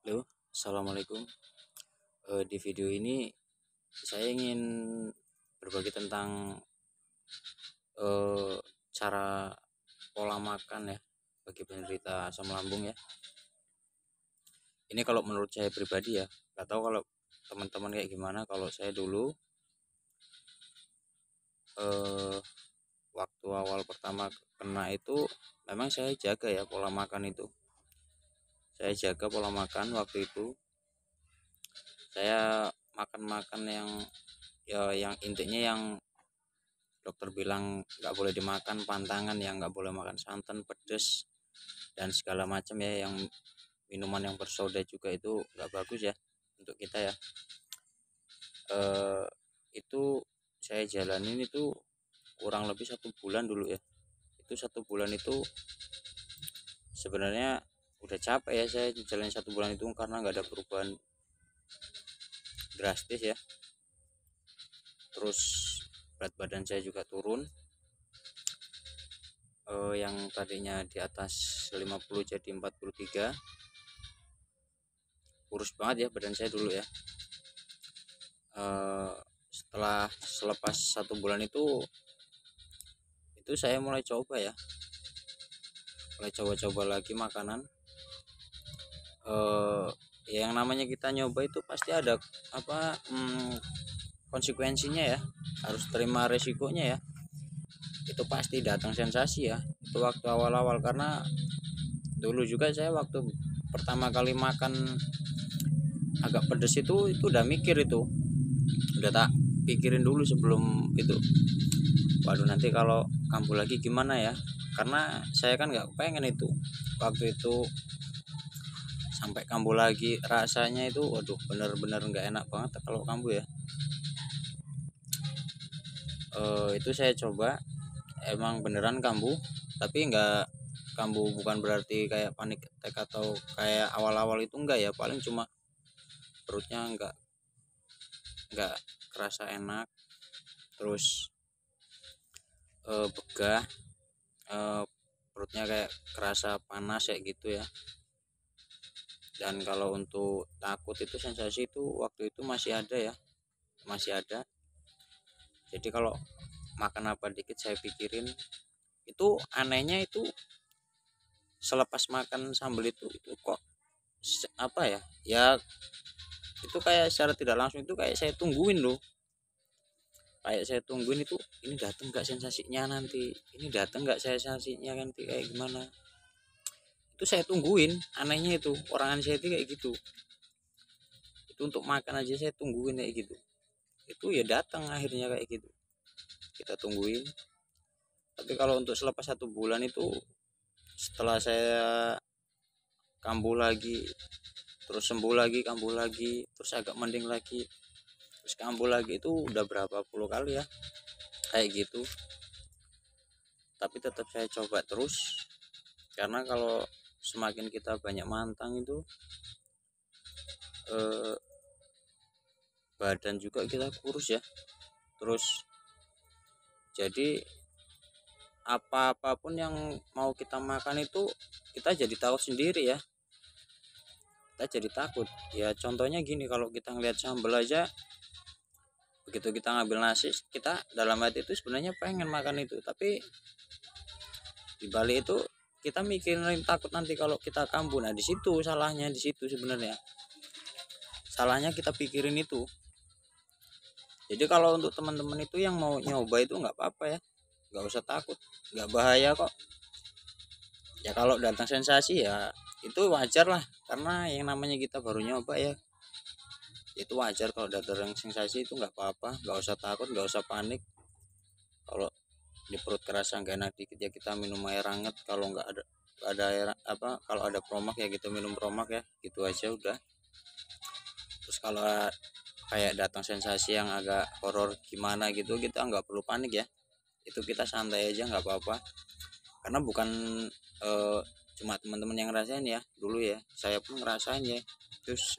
Halo, assalamualaikum. Di video ini saya ingin berbagi tentang eh, cara pola makan ya bagi penderita asam lambung ya. Ini kalau menurut saya pribadi ya, nggak tahu kalau teman-teman kayak gimana. Kalau saya dulu eh, waktu awal pertama kena itu memang saya jaga ya pola makan itu. Saya jaga pola makan waktu itu. Saya makan-makan yang yang intinya yang dokter bilang nggak boleh dimakan, pantangan yang nggak boleh makan santan, pedas dan segala macam ya, yang minuman yang bersoda juga itu nggak bagus ya untuk kita ya. eh, itu saya jalanin itu kurang lebih 1 bulan dulu ya. Itu 1 bulan itu sebenarnya udah capek ya, saya jalan 1 bulan itu karena nggak ada perubahan drastis ya. Terus berat badan saya juga turun, yang tadinya di atas 50 jadi 43. Kurus banget ya badan saya dulu ya. eh, Setelah selepas 1 bulan itu saya mulai coba ya, mulai coba-coba lagi makanan. Ya yang namanya kita nyoba itu pasti ada apa konsekuensinya ya, harus terima resikonya ya. Itu pasti datang sensasi ya, itu waktu awal-awal. Karena dulu juga saya waktu pertama kali makan agak pedes itu udah mikir, itu udah tak pikirin dulu sebelum itu, waduh nanti kalau kambuh lagi gimana ya. Karena saya kan nggak pengen itu waktu itu sampai kambuh lagi. Rasanya itu waduh bener-bener nggak enak banget kalau kambuh ya. Itu saya coba, emang beneran kambuh, tapi nggak kambuh bukan berarti kayak panik attack atau kayak awal-awal itu, enggak ya. Paling cuma perutnya nggak kerasa enak, terus begah, perutnya kayak kerasa panas kayak gitu ya. Dan kalau untuk takut itu, sensasi itu waktu itu masih ada ya, masih ada. Jadi kalau makan apa dikit saya pikirin. Itu anehnya itu selepas makan sambal itu kok apa ya, ya itu kayak secara tidak langsung itu kayak saya tungguin loh. Kayak saya tungguin itu, ini datang nggak sensasinya nanti, ini datang nggak sensasinya nanti kayak gimana. Itu saya tungguin, anehnya itu orang saya itu kayak gitu. Itu untuk makan aja saya tungguin kayak gitu. Itu ya datang akhirnya kayak gitu, kita tungguin. Tapi kalau untuk selepas 1 bulan itu, setelah saya kambuh lagi, terus sembuh lagi, kambuh lagi, terus agak mending lagi, terus kambuh lagi, itu udah berapa puluh kali ya kayak gitu. Tapi tetap saya coba terus, karena kalau semakin kita banyak mantang itu eh, badan juga kita kurus ya. Terus jadi apapun yang mau kita makan itu kita jadi tahu sendiri ya, kita jadi takut ya. Contohnya gini, kalau kita ngelihat sambal aja, begitu kita ngambil nasi, kita dalam hati itu sebenarnya pengen makan itu, tapi di balik itu kita mikirin takut nanti kalau kita kambuh. Nah di situ salahnya, di situ sebenarnya salahnya, kita pikirin itu. Jadi kalau untuk teman-teman itu yang mau nyoba itu nggak apa-apa ya, nggak usah takut, nggak bahaya kok. Ya kalau datang sensasi ya itu wajar lah, karena yang namanya kita baru nyoba ya, itu wajar. Kalau datang sensasi itu nggak apa-apa, nggak usah takut, nggak usah panik. Kalau di perut kerasa nggak enak dikit ya kita minum air hangat. Kalau nggak ada air apa, kalau ada promak ya kita minum promak ya, gitu aja udah. Terus kalau kayak datang sensasi yang agak horor gimana gitu, kita nggak perlu panik ya, itu kita santai aja nggak apa-apa. Karena bukan eh, cuma teman-teman yang ngerasain ya, dulu ya saya pun ngerasain ya. Terus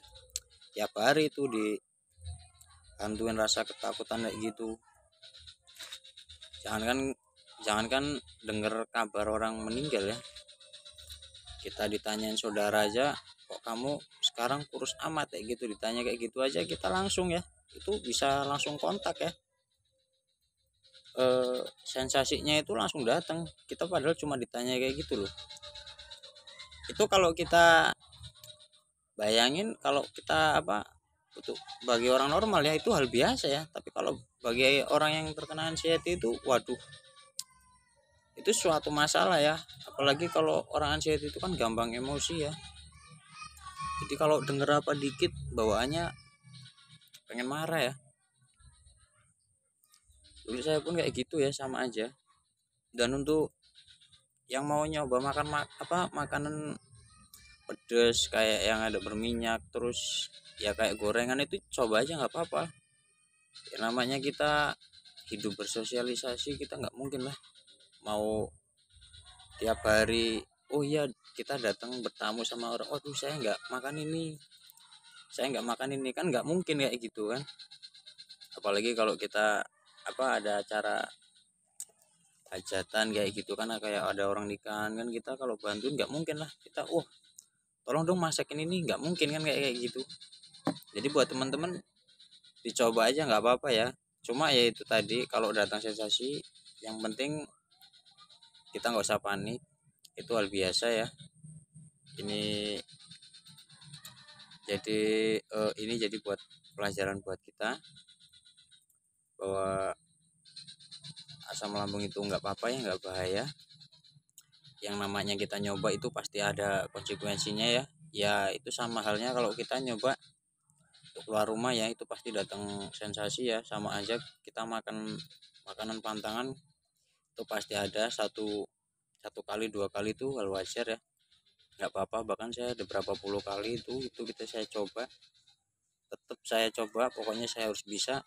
tiap hari itu dihantuin rasa ketakutan kayak gitu. Jangankan dengar kabar orang meninggal ya, kita ditanyain saudara aja, kok kamu sekarang kurus amat kayak gitu, ditanya kayak gitu aja kita langsung ya, itu bisa langsung kontak ya. Sensasinya itu langsung datang, kita padahal cuma ditanya kayak gitu loh. Itu kalau kita bayangin, kalau kita untuk bagi orang normal ya itu hal biasa ya, tapi kalau bagi orang yang terkena anxiety itu waduh, itu suatu masalah ya. Apalagi kalau orang anxiety itu kan gampang emosi ya, jadi kalau denger apa dikit bawaannya pengen marah ya. Dulu saya pun kayak gitu ya, sama aja. Dan untuk yang mau nyoba makanan pedes kayak yang ada berminyak terus ya kayak gorengan, itu coba aja nggak apa-apa ya, namanya kita hidup bersosialisasi, kita nggak mungkin lah mau tiap hari oh iya kita datang bertamu sama orang, waduh saya nggak makan ini, kan nggak mungkin kayak gitu kan. Apalagi kalau kita ada acara hajatan kayak gitu kan, kayak ada orang nikahan kan, kita kalau bantuin nggak mungkin lah kita tolong dong masakin ini, nggak mungkin kan kayak gitu. Jadi buat teman-teman dicoba aja nggak apa-apa ya, cuma ya itu tadi, kalau datang sensasi yang penting kita nggak usah panik, itu hal biasa ya. Ini jadi buat pelajaran buat kita bahwa asam lambung itu nggak apa-apa ya, nggak bahaya. Yang namanya kita nyoba itu pasti ada konsekuensinya ya. Ya itu sama halnya kalau kita nyoba untuk keluar rumah ya, itu pasti datang sensasi ya, sama aja kita makan makanan pantangan itu pasti ada satu kali dua kali itu hal wajar ya, nggak apa-apa. Bahkan saya ada berapa puluh kali itu saya coba, tetap saya coba, pokoknya saya harus bisa.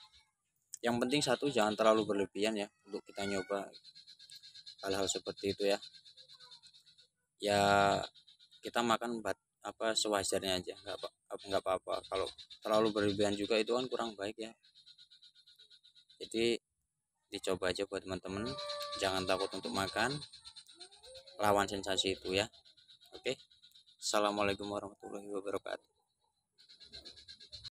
Yang penting satu, jangan terlalu berlebihan ya untuk kita nyoba hal-hal seperti itu ya. Ya kita makan sewajarnya aja, nggak apa-apa. Kalau terlalu berlebihan juga itu kan kurang baik ya. Jadi dicoba aja buat teman-teman, jangan takut untuk makan, lawan sensasi itu ya. Oke, assalamualaikum warahmatullahi wabarakatuh.